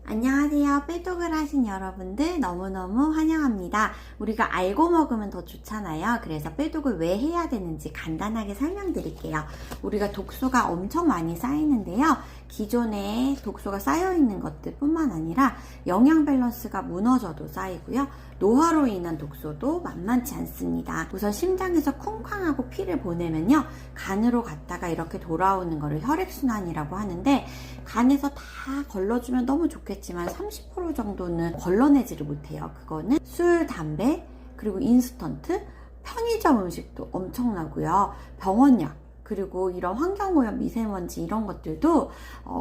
안녕하세요. 뺄독을 하신 여러분들 너무너무 환영합니다. 우리가 알고 먹으면 더 좋잖아요. 그래서 뺄독을 왜 해야 되는지 간단하게 설명드릴게요. 우리가 독소가 엄청 많이 쌓이는데요. 기존에 독소가 쌓여있는 것들 뿐만 아니라 영양 밸런스가 무너져도 쌓이고요. 노화로 인한 독소도 만만치 않습니다. 우선 심장에서 쿵쾅하고 피를 보내면요. 간으로 갔다가 이렇게 돌아오는 거를 혈액순환이라고 하는데, 간에서 다 걸러주면 너무 좋겠지만 30% 정도는 걸러내지를 못해요. 그거는 술, 담배, 그리고 인스턴트, 편의점 음식도 엄청나고요. 병원약, 그리고 이런 환경오염, 미세먼지 이런 것들도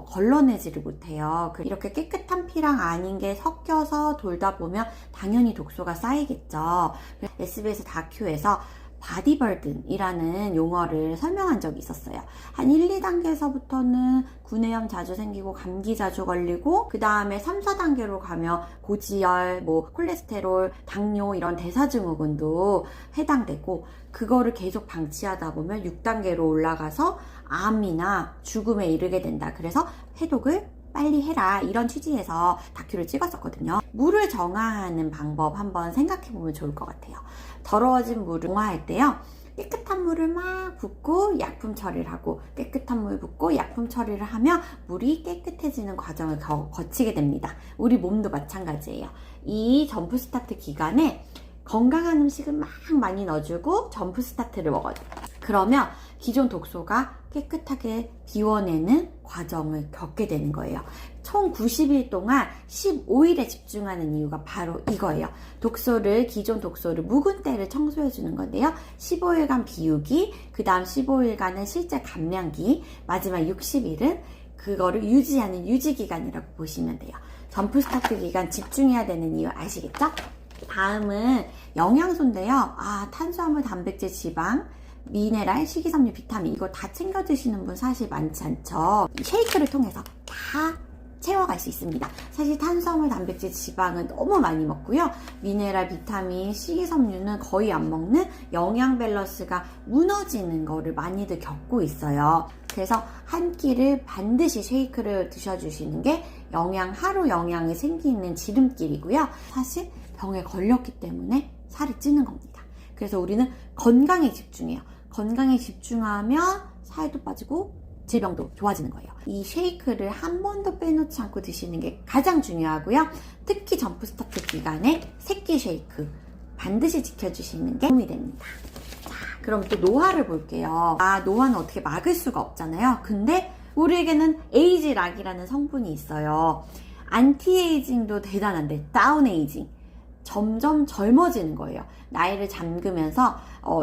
걸러내지를 못해요. 이렇게 깨끗한 피랑 아닌 게 섞여서 돌다 보면 당연히 독소가 쌓이겠죠. SBS 다큐에서 바디버든이라는 용어를 설명한 적이 있었어요. 한 1, 2단계에서부터는 구내염 자주 생기고 감기 자주 걸리고, 그 다음에 3, 4단계로 가면 고지혈, 콜레스테롤, 당뇨 이런 대사증후군도 해당되고, 그거를 계속 방치하다 보면 6단계로 올라가서 암이나 죽음에 이르게 된다. 그래서 해독을 빨리 해라, 이런 취지에서 다큐를 찍었었거든요. 물을 정화하는 방법 한번 생각해보면 좋을 것 같아요. 더러워진 물을 정화할 때요, 깨끗한 물을 막 붓고 약품 처리를 하고, 깨끗한 물 붓고 약품 처리를 하면 물이 깨끗해지는 과정을 거치게 됩니다. 우리 몸도 마찬가지예요. 이 점프 스타트 기간에 건강한 음식을 막 많이 넣어주고 점프 스타트를 먹어요. 그러면 기존 독소가 깨끗하게 비워내는 과정을 겪게 되는 거예요. 총 90일 동안 15일에 집중하는 이유가 바로 이거예요. 기존 독소를 묵은 때를 청소해 주는 건데요. 15일간 비우기, 그 다음 15일간은 실제 감량기, 마지막 60일은 그거를 유지하는 유지기간이라고 보시면 돼요. 점프 스타트 기간 집중해야 되는 이유 아시겠죠? 다음은 영양소인데요. 탄수화물, 단백질, 지방, 미네랄, 식이섬유, 비타민, 이거 다 챙겨 드시는 분 사실 많지 않죠. 쉐이크를 통해서 다 채워갈 수 있습니다. 사실 탄수화물, 단백질, 지방은 너무 많이 먹고요. 미네랄, 비타민, 식이섬유는 거의 안 먹는, 영양 밸런스가 무너지는 거를 많이들 겪고 있어요. 그래서 한 끼를 반드시 쉐이크를 드셔주시는 게 하루 영양이 생기는 지름길이고요. 사실 병에 걸렸기 때문에 살이 찌는 겁니다. 그래서 우리는 건강에 집중해요. 건강에 집중하면 살도 빠지고 질병도 좋아지는 거예요. 이 쉐이크를 한 번도 빼놓지 않고 드시는 게 가장 중요하고요. 특히 점프 스타트 기간에 새끼 쉐이크 반드시 지켜주시는 게 도움이 됩니다. 자, 그럼 또 노화를 볼게요. 노화는 어떻게 막을 수가 없잖아요. 근데 우리에게는 에이지락이라는 성분이 있어요. 안티에이징도 대단한데 다운에이징, 점점 젊어지는 거예요. 나이를 잠그면서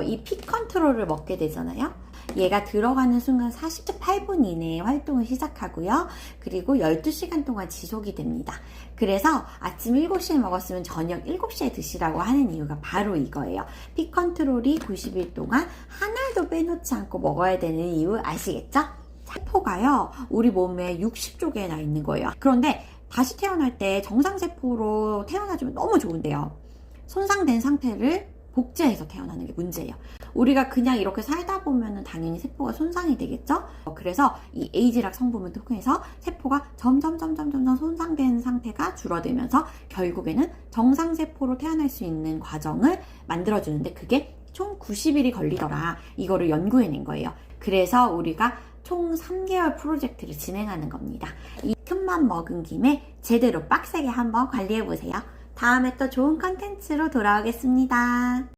이 피 컨트롤을 먹게 되잖아요. 얘가 들어가는 순간 48분 이내에 활동을 시작하고요. 그리고 12시간 동안 지속이 됩니다. 그래서 아침 7시에 먹었으면 저녁 7시에 드시라고 하는 이유가 바로 이거예요. 피 컨트롤이 90일 동안 하나도 빼놓지 않고 먹어야 되는 이유 아시겠죠? 세포가요, 우리 몸에 60조 개나 있는 거예요. 그런데 다시 태어날 때 정상세포로 태어나주면 너무 좋은데요. 손상된 상태를 복제해서 태어나는 게 문제예요. 우리가 그냥 이렇게 살다 보면은 당연히 세포가 손상이 되겠죠? 그래서 이 에이지락 성분을 통해서 세포가 점점 손상된 상태가 줄어들면서 결국에는 정상세포로 태어날 수 있는 과정을 만들어주는데, 그게 총 90일이 걸리더라. 이거를 연구해낸 거예요. 그래서 우리가 총 3개월 프로젝트를 진행하는 겁니다. 이 큰맘 먹은 김에 제대로 빡세게 한번 관리해보세요. 다음에 또 좋은 컨텐츠로 돌아오겠습니다.